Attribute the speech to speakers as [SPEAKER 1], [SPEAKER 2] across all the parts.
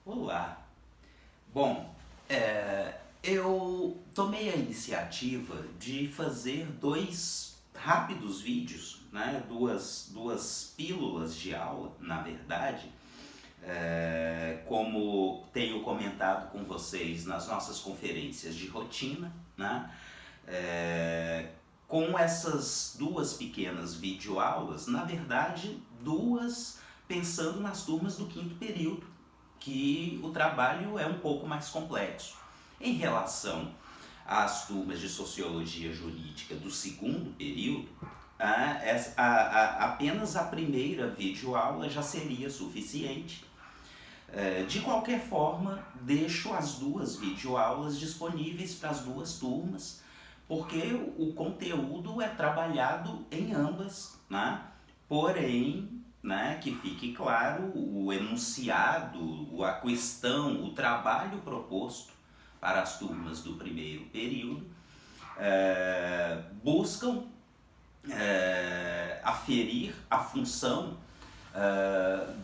[SPEAKER 1] Olá! Bom, eu tomei a iniciativa de fazer dois rápidos vídeos, né? Duas pílulas de aula, na verdade, como tenho comentado com vocês nas nossas conferências de rotina, né? Com essas duas pequenas videoaulas, na verdade, duas pensando nas turmas do quinto período, que o trabalho é um pouco mais complexo. Em relação às turmas de Sociologia Jurídica do segundo período, apenas a primeira videoaula já seria suficiente. De qualquer forma, deixo as duas videoaulas disponíveis para as duas turmas, porque o conteúdo é trabalhado em ambas, né? Porém, né, que fique claro, o enunciado, a questão, o trabalho proposto para as turmas do primeiro período buscam aferir a função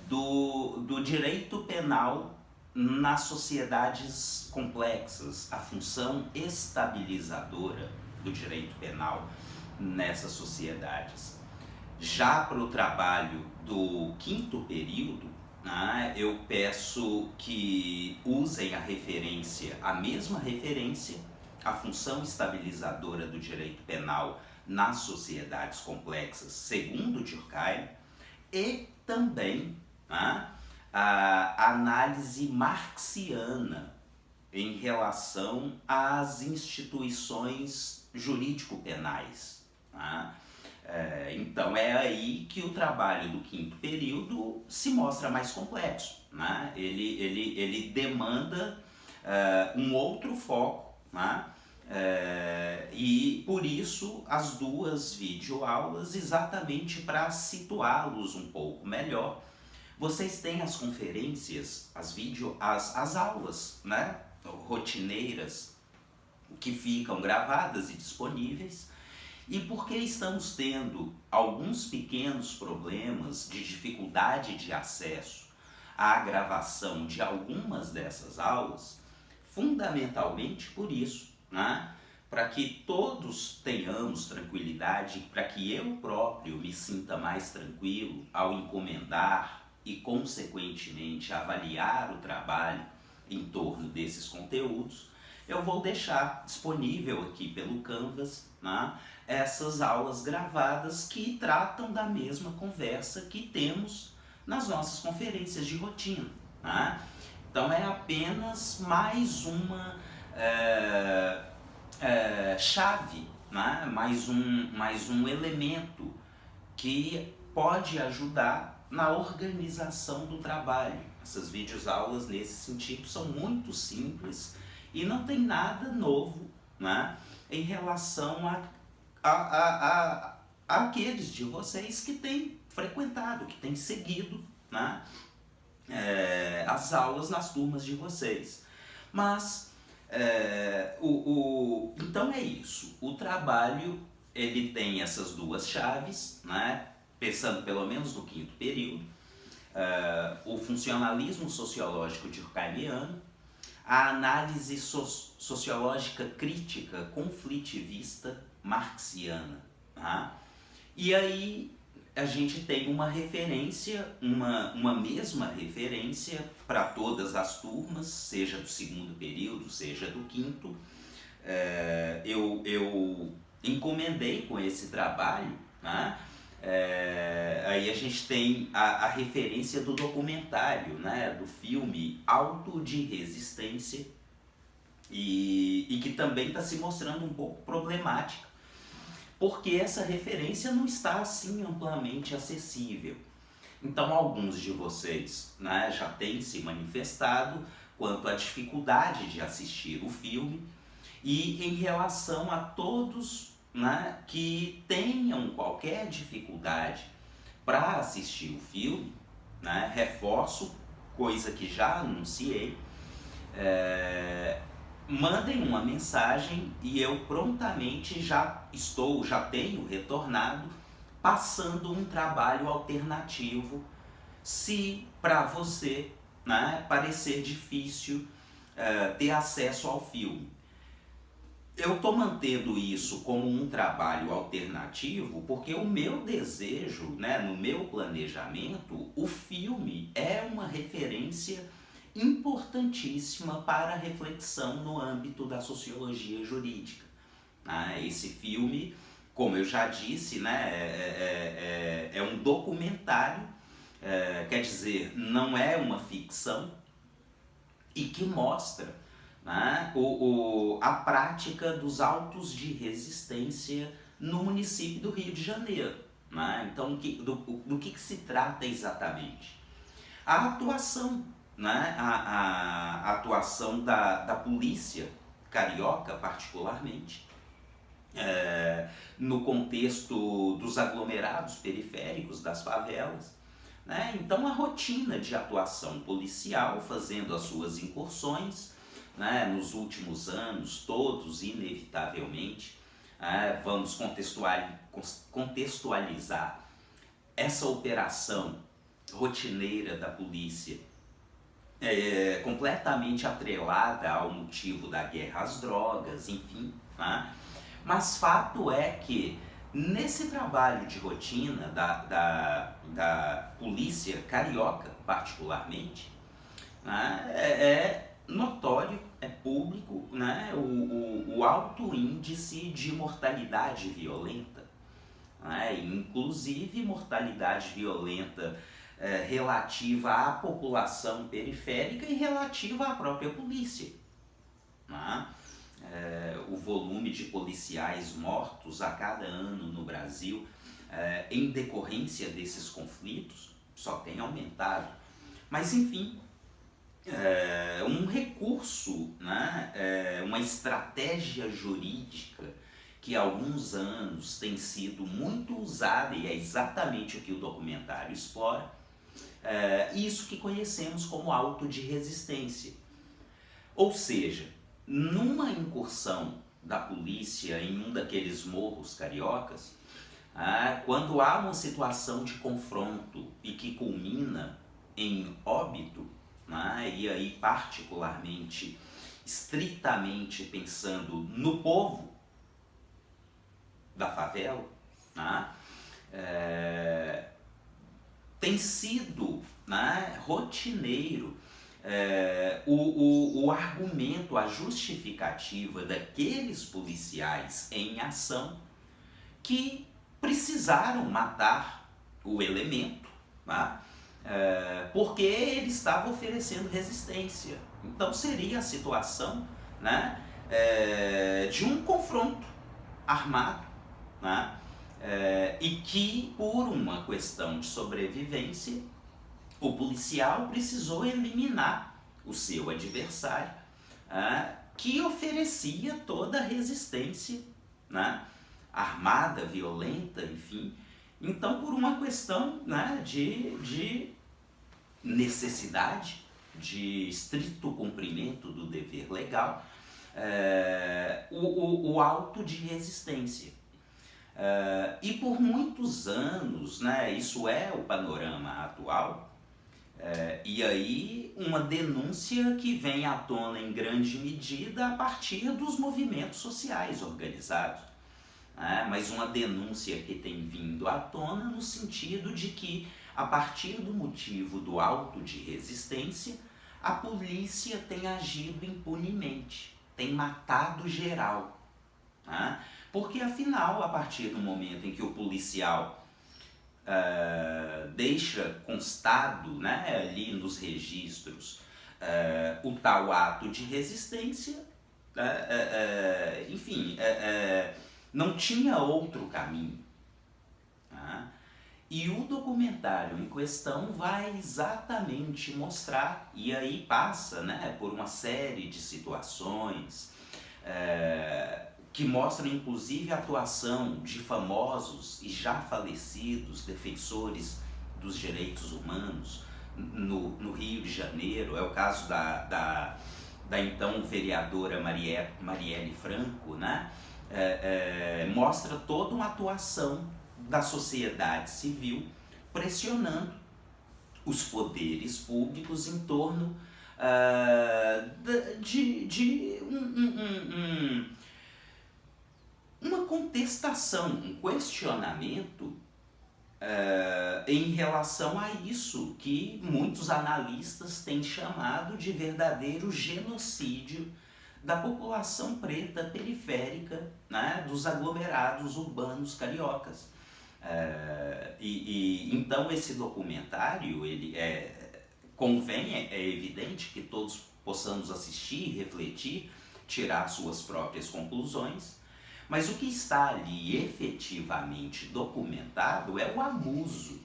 [SPEAKER 1] do direito penal nas sociedades complexas, a função estabilizadora do direito penal nessas sociedades. Já para o trabalho do quinto período, né, eu peço que usem a mesma referência, a função estabilizadora do direito penal nas sociedades complexas, segundo Durkheim, e também, né, a análise marxiana em relação às instituições jurídico-penais. Né? Então é aí que o trabalho do quinto período se mostra mais complexo. Né? Ele demanda um outro foco, né? E por isso as duas videoaulas, exatamente para situá-los um pouco melhor. Vocês têm as conferências, as aulas, né, rotineiras, que ficam gravadas e disponíveis. E porque estamos tendo alguns pequenos problemas de dificuldade de acesso à gravação de algumas dessas aulas, fundamentalmente por isso, né? Para que todos tenhamos tranquilidade, para que eu próprio me sinta mais tranquilo ao encomendar e, consequentemente, avaliar o trabalho em torno desses conteúdos, eu vou deixar disponível aqui pelo Canvas, né, essas aulas gravadas que tratam da mesma conversa que temos nas nossas conferências de rotina. Né? Então é apenas mais uma chave, né? mais um elemento que pode ajudar na organização do trabalho. Essas videoaulas, nesse sentido, são muito simples e não tem nada novo, né, em relação a aqueles de vocês que têm frequentado, que têm seguido, né, as aulas nas turmas de vocês. Mas, então é isso, o trabalho ele tem essas duas chaves, né, pensando pelo menos no quinto período, o funcionalismo sociológico durkheimiano, a análise sociológica crítica conflitivista marxiana. Tá? E aí a gente tem uma referência, uma mesma referência para todas as turmas, seja do segundo período, seja do quinto. Eu encomendei com esse trabalho, né? Aí a gente tem a referência do documentário, né, do filme Auto de Resistência, e que também está se mostrando um pouco problemática, porque essa referência não está assim amplamente acessível. Então alguns de vocês, né, já têm se manifestado quanto à dificuldade de assistir o filme, e em relação a todos, né, que tenham qualquer dificuldade para assistir o filme, né, reforço, coisa que já anunciei, mandem uma mensagem e eu prontamente já tenho retornado, passando um trabalho alternativo, se para você né, parecer difícil ter acesso ao filme. Eu estou mantendo isso como um trabalho alternativo porque o meu desejo, né, no meu planejamento, o filme é uma referência importantíssima para a reflexão no âmbito da sociologia jurídica. Esse filme, como eu já disse, né, é um documentário, quer dizer, não é uma ficção, e que mostra, né, a prática dos autos de resistência no município do Rio de Janeiro. Né? Então, do que se trata exatamente? A atuação, né, a atuação da polícia carioca, particularmente, no contexto dos aglomerados periféricos, das favelas. Né? Então, a rotina de atuação policial, fazendo as suas incursões, né, nos últimos anos, todos, inevitavelmente, vamos contextualizar essa operação rotineira da polícia, completamente atrelada ao motivo da guerra às drogas, enfim. Né? Mas fato é que nesse trabalho de rotina da polícia carioca, particularmente, né, é notório, é público, né, o alto índice de mortalidade violenta, né, inclusive mortalidade violenta relativa à população periférica e relativa à própria polícia. Né? O volume de policiais mortos a cada ano no Brasil em decorrência desses conflitos só tem aumentado. Mas, enfim, um recurso, né, uma estratégia jurídica que há alguns anos tem sido muito usada, e é exatamente o que o documentário explora, isso que conhecemos como auto de resistência. Ou seja, numa incursão da polícia em um daqueles morros cariocas, quando há uma situação de confronto e que culmina em óbito, e aí particularmente, estritamente pensando no povo da favela, tem sido, rotineiro o argumento, a justificativa daqueles policiais em ação que precisaram matar o elemento, porque ele estava oferecendo resistência. Então seria a situação, de um confronto armado, e que, por uma questão de sobrevivência, o policial precisou eliminar o seu adversário, que oferecia toda a resistência, armada, violenta, enfim. Então, por uma questão de necessidade, de estrito cumprimento do dever legal, o auto de resistência. E por muitos anos, isso é o panorama atual, e aí uma denúncia que vem à tona em grande medida a partir dos movimentos sociais organizados, mas uma denúncia que tem vindo à tona no sentido de que, a partir do motivo do auto de resistência, a polícia tem agido impunemente, tem matado geral. Porque afinal, a partir do momento em que o policial deixa constado, ali nos registros, o tal ato de resistência, enfim, não tinha outro caminho. E o documentário em questão vai exatamente mostrar, e aí passa, por uma série de situações que mostram inclusive a atuação de famosos e já falecidos defensores dos direitos humanos no Rio de Janeiro. É o caso da então vereadora Marielle Franco, mostra toda uma atuação da sociedade civil pressionando os poderes públicos em torno de uma contestação, um questionamento em relação a isso que muitos analistas têm chamado de verdadeiro genocídio da população preta periférica, né, dos aglomerados urbanos cariocas. Então esse documentário, é evidente que todos possamos assistir, refletir, tirar suas próprias conclusões, mas o que está ali efetivamente documentado é o abuso,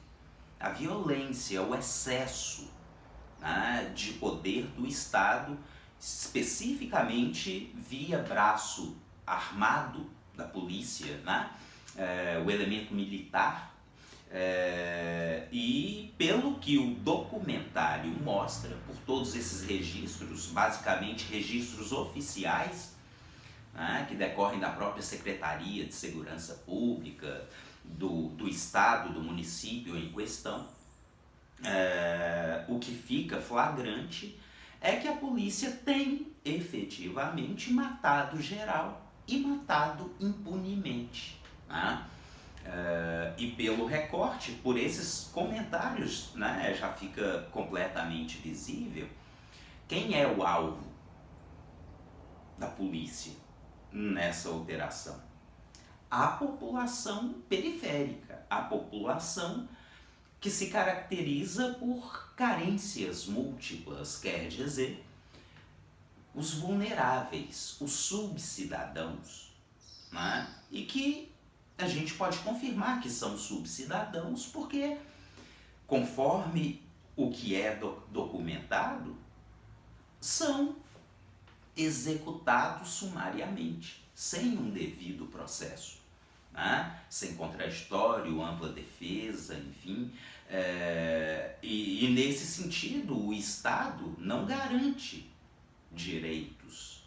[SPEAKER 1] a violência, o excesso, né, de poder do Estado, especificamente via braço armado da polícia, né, o elemento militar. E pelo que o documentário mostra, por todos esses registros, basicamente registros oficiais, né, que decorrem da própria Secretaria de Segurança Pública, do Estado, do município em questão, o que fica flagrante é que a polícia tem efetivamente matado geral e matado impunemente, né? E pelo recorte, por esses comentários, né, já fica completamente visível quem é o alvo da polícia nessa operação. A população periférica, a população que se caracteriza por carências múltiplas, quer dizer, os vulneráveis, os subcidadãos, né? E que a gente pode confirmar que são subcidadãos porque, conforme o que é documentado, são executados sumariamente, sem um devido processo, né? Sem contraditório, ampla defesa, enfim. E nesse sentido, o Estado não garante direitos,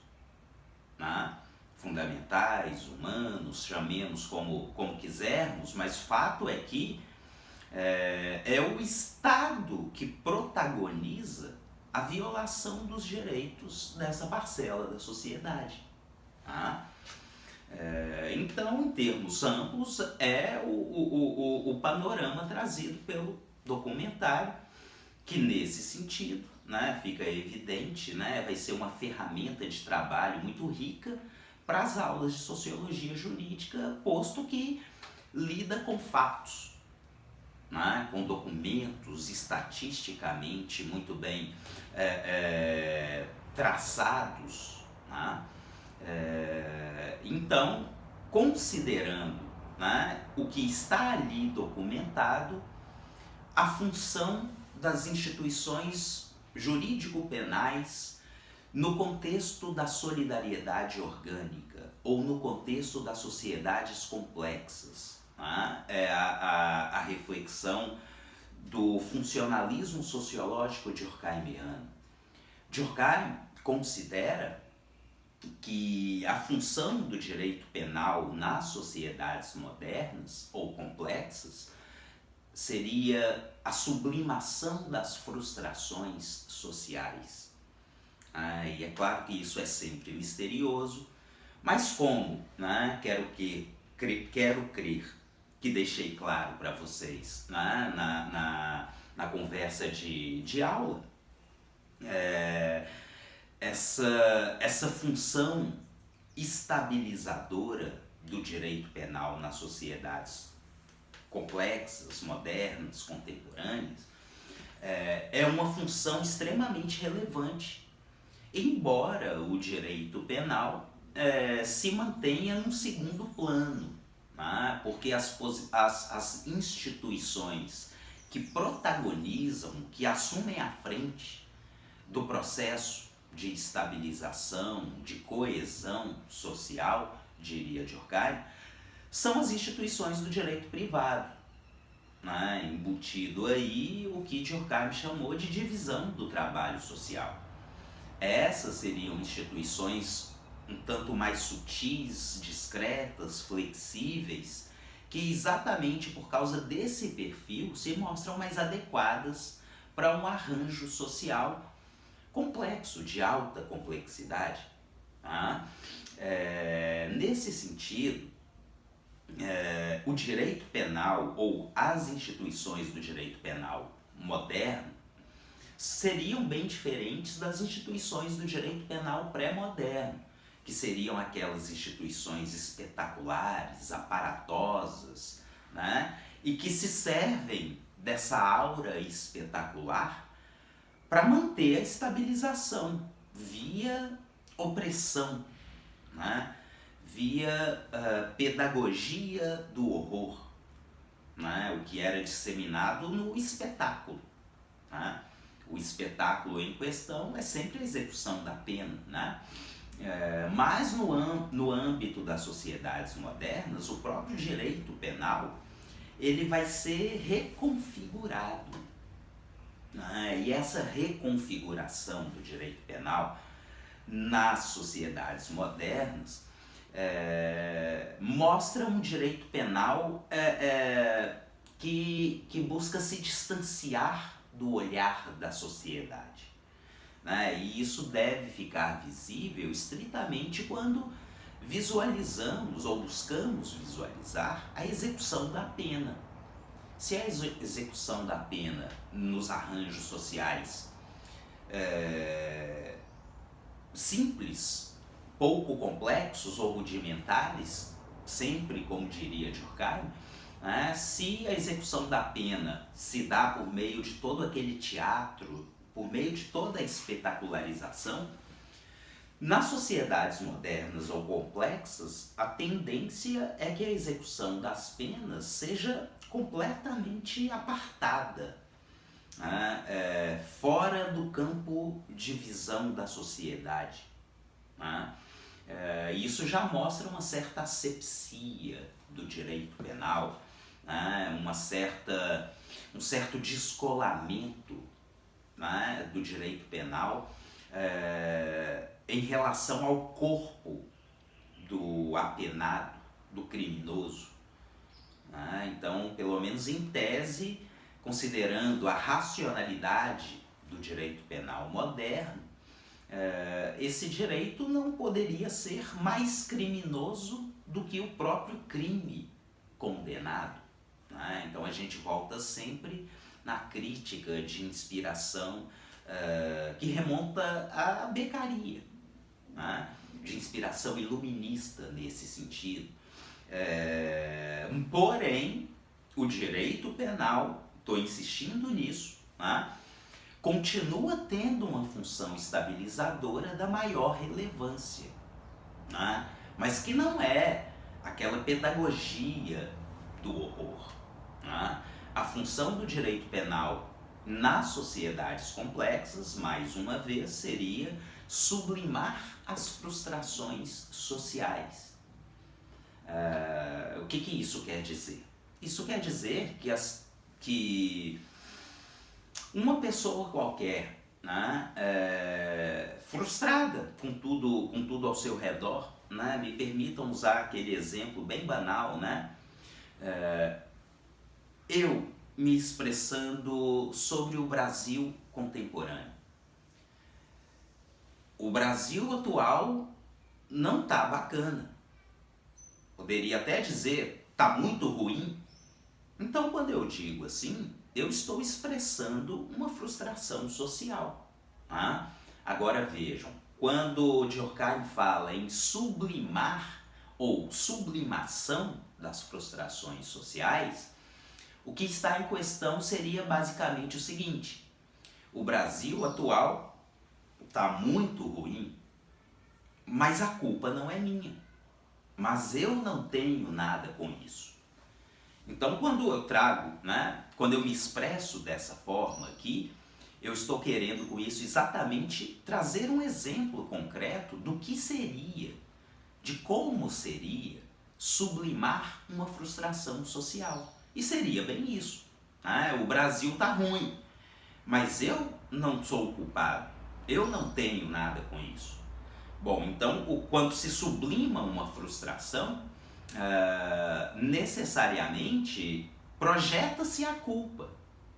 [SPEAKER 1] né, fundamentais, humanos, chamemos como quisermos, mas fato é que é o Estado que protagoniza a violação dos direitos dessa parcela da sociedade. Tá? Então, em termos amplos, é o panorama trazido pelo documentário, que nesse sentido, né, fica evidente, né, vai ser uma ferramenta de trabalho muito rica para as aulas de sociologia jurídica, posto que lida com fatos, né, com documentos estatisticamente muito bem traçados, né? Então, considerando, né, o que está ali documentado, a função das instituições jurídico-penais no contexto da solidariedade orgânica ou no contexto das sociedades complexas, né? É a reflexão do funcionalismo sociológico durkheimiano. Durkheim considera que a função do direito penal nas sociedades modernas ou complexas seria a sublimação das frustrações sociais. E é claro que isso é sempre misterioso, mas como, né, quero crer que deixei claro para vocês, né, na conversa de aula, essa função estabilizadora do direito penal nas sociedades complexas, modernas, contemporâneas, é uma função extremamente relevante, embora o direito penal se mantenha num segundo plano, né? Porque as instituições que protagonizam, que assumem a frente do processo de estabilização, de coesão social, diria Durkheim, são as instituições do direito privado, né? Embutido aí o que Durkheim chamou de divisão do trabalho social. Essas seriam instituições um tanto mais sutis, discretas, flexíveis, que exatamente por causa desse perfil se mostram mais adequadas para um arranjo social complexo, de alta complexidade. Tá? Nesse sentido, o direito penal ou as instituições do direito penal moderno seriam bem diferentes das instituições do direito penal pré-moderno, que seriam aquelas instituições espetaculares, aparatosas, né? E que se servem dessa aura espetacular para manter a estabilização via opressão, né? Via pedagogia do horror, né? O que era disseminado no espetáculo. Né? O espetáculo em questão é sempre a execução da pena, né? Mas no âmbito das sociedades modernas, o próprio direito penal ele vai ser reconfigurado. Né? E essa reconfiguração do direito penal nas sociedades modernas mostra um direito penal que busca se distanciar do olhar da sociedade. Né? E isso deve ficar visível estritamente quando visualizamos ou buscamos visualizar a execução da pena. Se a execução da pena nos arranjos sociais simples, pouco complexos ou rudimentares, sempre como diria Durkheim, né? Se a execução da pena se dá por meio de todo aquele teatro, por meio de toda a espetacularização, nas sociedades modernas ou complexas, a tendência é que a execução das penas seja completamente apartada, né? Fora do campo de visão da sociedade. Né? Isso já mostra uma certa asepsia do direito penal, né? Um certo descolamento, né? Do direito penal em relação ao corpo do apenado, do criminoso. Né? Então, pelo menos em tese, considerando a racionalidade do direito penal moderno, esse direito não poderia ser mais criminoso do que o próprio crime condenado. Né? Então a gente volta sempre na crítica de inspiração que remonta à Beccaria, né? De inspiração iluminista nesse sentido. Porém, o direito penal, estou insistindo nisso, né? Continua tendo uma função estabilizadora da maior relevância, né? Mas que não é aquela pedagogia do horror. Né? A função do direito penal nas sociedades complexas, mais uma vez, seria sublimar as frustrações sociais. O que isso quer dizer? Isso quer dizer que uma pessoa qualquer, né, frustrada com tudo ao seu redor, né, me permitam usar aquele exemplo bem banal, né, eu me expressando sobre o Brasil contemporâneo. O Brasil atual não tá bacana. Poderia até dizer, tá muito ruim. Então, quando eu digo assim, eu estou expressando uma frustração social. Tá? Agora vejam, quando Durkheim fala em sublimar ou sublimação das frustrações sociais, o que está em questão seria basicamente o seguinte: o Brasil atual está muito ruim, mas a culpa não é minha. Mas eu não tenho nada com isso. Então, quando eu trago, né, quando eu me expresso dessa forma aqui, eu estou querendo com isso exatamente trazer um exemplo concreto do que seria, de como seria sublimar uma frustração social. E seria bem isso. Né? O Brasil está ruim, mas eu não sou o culpado. Eu não tenho nada com isso. Bom, então, quando se sublima uma frustração, necessariamente projeta-se a culpa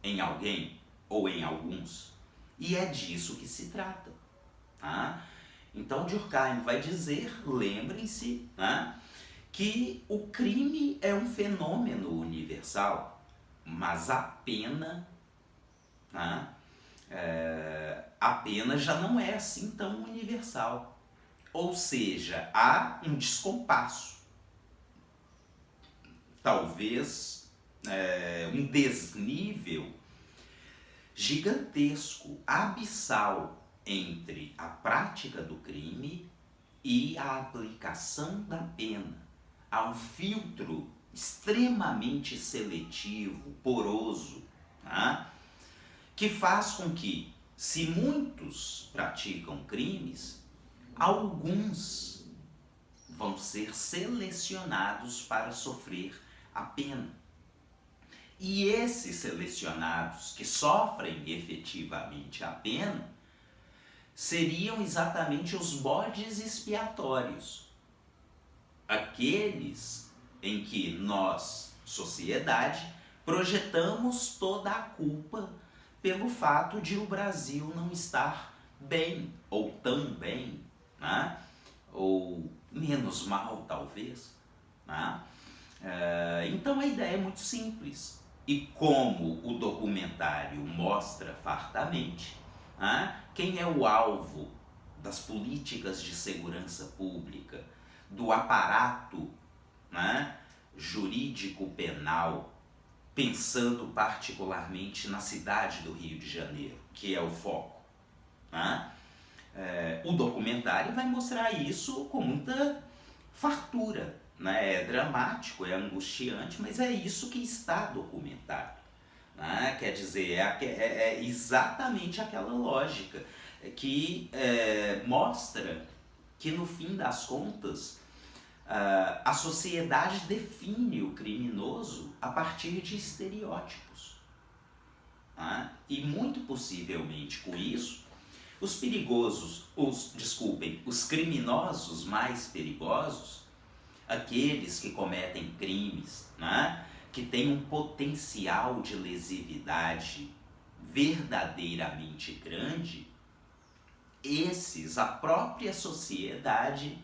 [SPEAKER 1] em alguém. ou em alguns. E é disso que se trata. Tá? Então Durkheim vai dizer, lembrem-se, né, que o crime é um fenômeno universal, mas a pena, né, a pena já não é assim tão universal. Ou seja, há um descompasso, talvez um desnível gigantesco, abissal, entre a prática do crime e a aplicação da pena. Há um filtro extremamente seletivo, poroso, né, que faz com que, se muitos praticam crimes, alguns vão ser selecionados para sofrer a pena. E esses selecionados que sofrem efetivamente a pena seriam exatamente os bodes expiatórios, aqueles em que nós, sociedade, projetamos toda a culpa pelo fato de o Brasil não estar bem, ou tão bem, né? Ou menos mal, talvez. Né? Então a ideia é muito simples. E como o documentário mostra fartamente, né? Quem é o alvo das políticas de segurança pública, do aparato, né, jurídico-penal, pensando particularmente na cidade do Rio de Janeiro, que é o foco. Né? O documentário vai mostrar isso com muita fartura. Né? É dramático, é angustiante, mas é isso que está documentado. Né? Quer dizer, é exatamente aquela lógica que mostra que, no fim das contas, a sociedade define o criminoso a partir de estereótipos. Né? E muito possivelmente com isso, os criminosos mais perigosos, aqueles que cometem crimes, né, que têm um potencial de lesividade verdadeiramente grande, esses a própria sociedade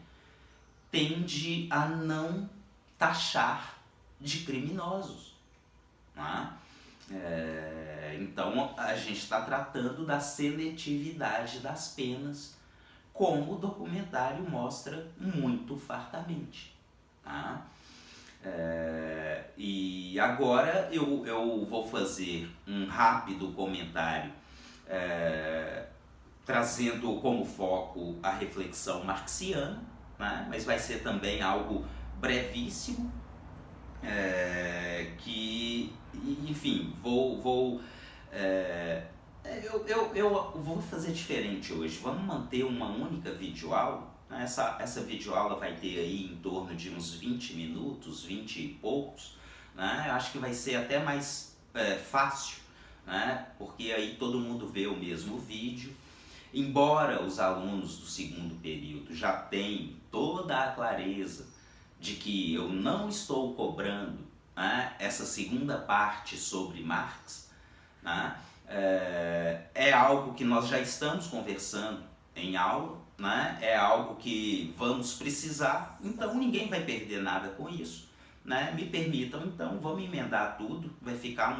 [SPEAKER 1] tende a não taxar de criminosos. Né? Então a gente está tratando da seletividade das penas, como o documentário mostra muito fartamente. Tá? E agora eu vou fazer um rápido comentário trazendo como foco a reflexão marxiana, né? Mas vai ser também algo brevíssimo, que, enfim, eu vou fazer diferente hoje. Vamos manter uma única videoaula. Essa videoaula vai ter aí em torno de uns 20 minutos, 20 e poucos. Né? Eu acho que vai ser até mais fácil, né? Porque aí todo mundo vê o mesmo vídeo. Embora os alunos do segundo período já tenham toda a clareza de que eu não estou cobrando, né, essa segunda parte sobre Marx, né, é algo que nós já estamos conversando em aula, né, é algo que vamos precisar, então ninguém vai perder nada com isso. Né? Me permitam, então, vamos emendar tudo, vai ficar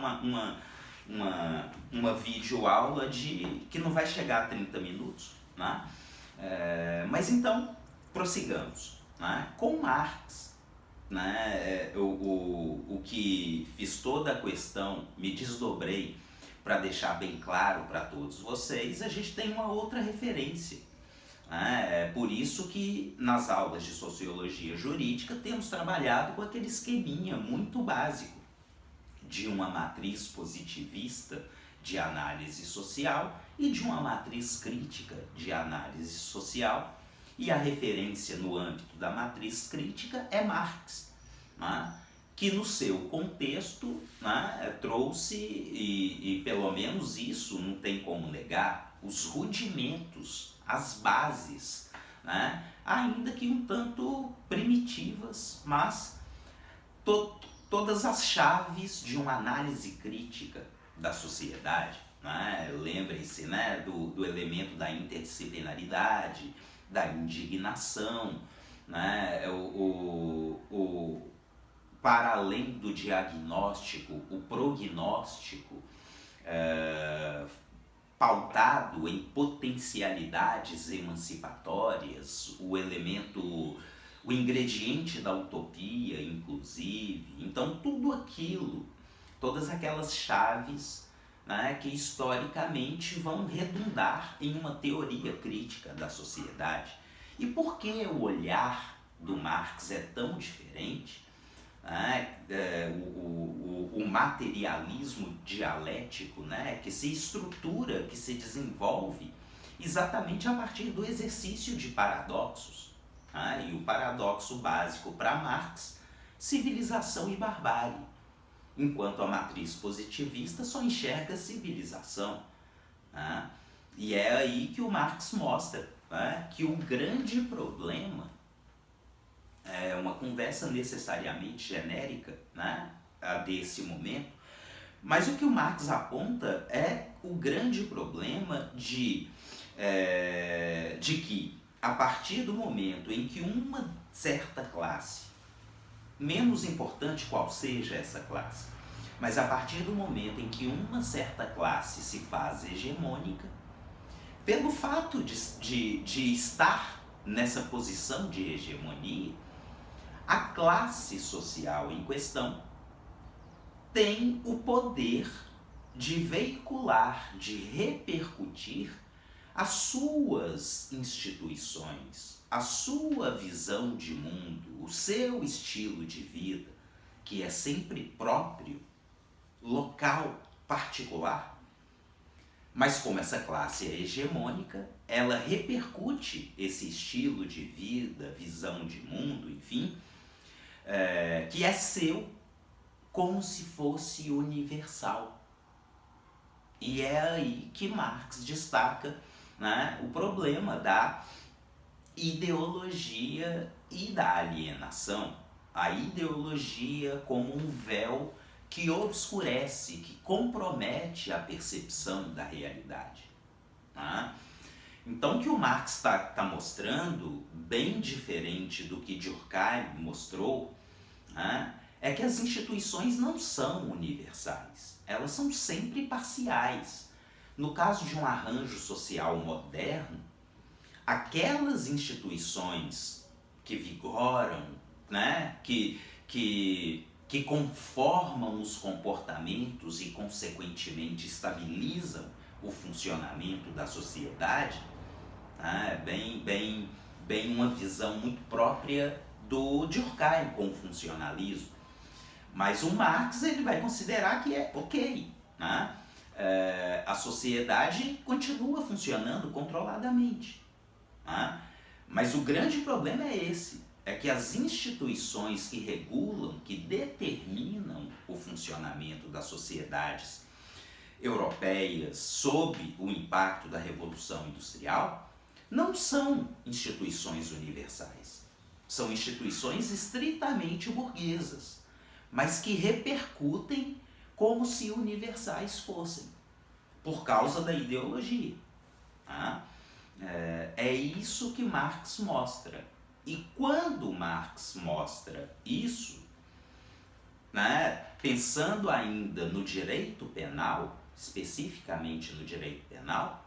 [SPEAKER 1] uma videoaula que não vai chegar a 30 minutos. Né? Mas então, prossigamos. Né? Com Marx, né, o que fiz toda a questão, me desdobrei para deixar bem claro para todos vocês, a gente tem uma outra referência. É por isso que nas aulas de sociologia jurídica temos trabalhado com aquele esqueminha muito básico de uma matriz positivista de análise social e de uma matriz crítica de análise social, e a referência no âmbito da matriz crítica é Marx, né? Que no seu contexto, né, trouxe, e pelo menos isso não tem como negar, os rudimentos, as bases, né, ainda que um tanto primitivas, mas todas as chaves de uma análise crítica da sociedade, né? Lembrem-se, né, do elemento da interdisciplinaridade, da indignação, né? Para além do diagnóstico, o prognóstico, pautado em potencialidades emancipatórias, o ingrediente da utopia, inclusive. Então, tudo aquilo, todas aquelas chaves, né, que historicamente vão redundar em uma teoria crítica da sociedade. E por que o olhar do Marx é tão diferente? O materialismo dialético, né, que se estrutura, que se desenvolve exatamente a partir do exercício de paradoxos. E o paradoxo básico para Marx, civilização e barbárie, enquanto a matriz positivista só enxerga civilização. E é aí que o Marx mostra, que o grande problema é uma conversa necessariamente genérica, né, desse momento, mas o que o Marx aponta é o grande problema de que, a partir do momento em que uma certa classe, menos importante qual seja essa classe, mas a partir do momento em que uma certa classe se faz hegemônica, pelo fato de estar nessa posição de hegemonia, a classe social em questão tem o poder de veicular, de repercutir as suas instituições, a sua visão de mundo, o seu estilo de vida, que é sempre próprio, local, particular. Mas como essa classe é hegemônica, ela repercute esse estilo de vida, visão de mundo, enfim, que é seu, como se fosse universal. E é aí que Marx destaca, né, o problema da ideologia e da alienação. A ideologia como um véu que obscurece, que compromete a percepção da realidade. Então, o que o Marx está mostrando, bem diferente do que Durkheim mostrou, é que as instituições não são universais, elas são sempre parciais. No caso de um arranjo social moderno, aquelas instituições que vigoram, né, que conformam os comportamentos e, consequentemente, estabilizam o funcionamento da sociedade, bem uma visão muito própria do Durkheim com o funcionalismo. Mas o Marx ele vai considerar que é ok, a sociedade continua funcionando controladamente. Mas o grande problema é esse, é que as instituições que regulam, que determinam o funcionamento das sociedades europeias sob o impacto da Revolução Industrial não são instituições universais. São instituições estritamente burguesas, mas que repercutem como se universais fossem, por causa da ideologia. É isso que Marx mostra. E quando Marx mostra isso, pensando ainda no direito penal, especificamente no direito penal,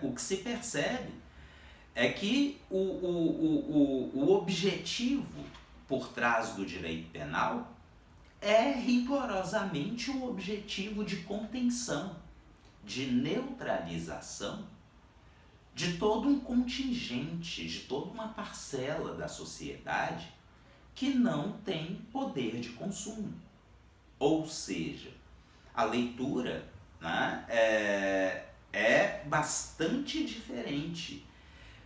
[SPEAKER 1] o que se percebe é que o objetivo por trás do direito penal é rigorosamente o objetivo de contenção, de neutralização de todo um contingente, de toda uma parcela da sociedade que não tem poder de consumo. Ou seja, a leitura é bastante diferente,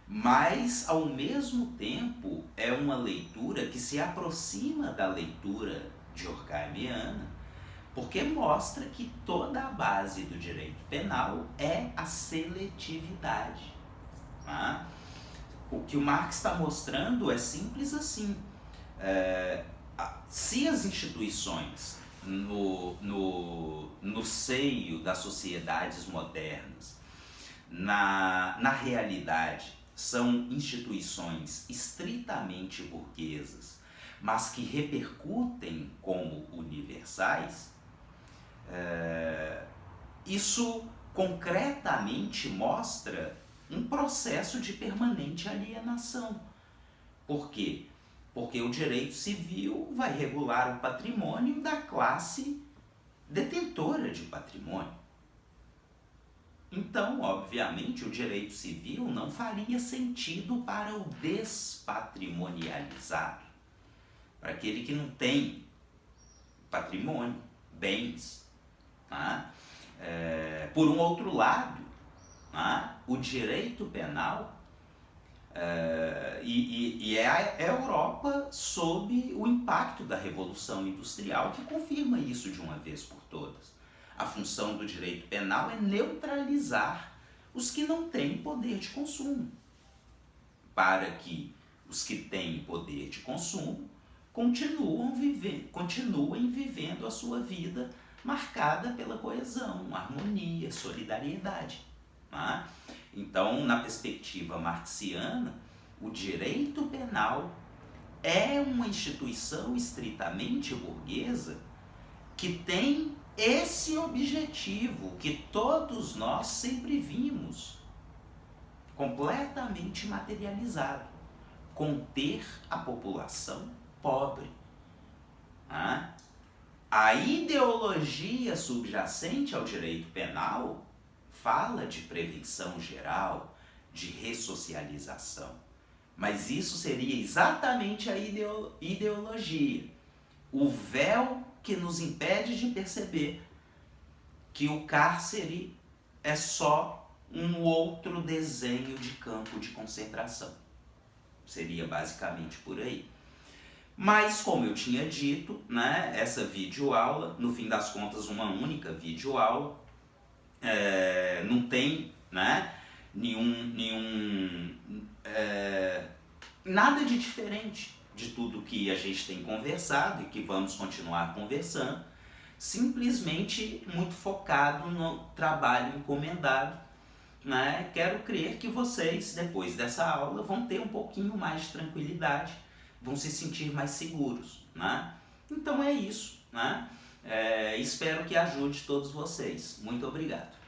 [SPEAKER 1] mas ao mesmo tempo é uma leitura que se aproxima da leitura durkheimiana, porque mostra que toda a base do direito penal é a seletividade. O que o Marx está mostrando é simples assim. Se as instituições no seio das sociedades modernas, na realidade, são instituições estritamente burguesas, mas que repercutem como universais, isso concretamente mostra um processo de permanente alienação. Por quê? Porque o direito civil vai regular o patrimônio da classe detentora de patrimônio. Então, obviamente, o direito civil não faria sentido para o despatrimonializado, para aquele que não tem patrimônio, bens. Tá? Por um outro lado, tá? O direito penal e é a Europa sob o impacto da Revolução Industrial que confirma isso de uma vez por todas. A função do direito penal é neutralizar os que não têm poder de consumo, para que os que têm poder de consumo continuem vivendo a sua vida marcada pela coesão, harmonia, solidariedade. Tá? Então, na perspectiva marxiana, o direito penal é uma instituição estritamente burguesa que tem esse objetivo que todos nós sempre vimos completamente materializado: conter a população pobre. Tá? A ideologia subjacente ao direito penal fala de prevenção geral, de ressocialização, mas isso seria exatamente a ideologia, o véu que nos impede de perceber que o cárcere é só um outro desenho de campo de concentração. Seria basicamente por aí. Mas, como eu tinha dito, né, essa videoaula, no fim das contas, uma única videoaula, não tem, né, nada de diferente de tudo que a gente tem conversado e que vamos continuar conversando, simplesmente muito focado no trabalho encomendado. Né? Quero crer que vocês, depois dessa aula, vão ter um pouquinho mais de tranquilidade, vão se sentir mais seguros. Né? Então é isso. Né? Espero que ajude todos vocês. Muito obrigado.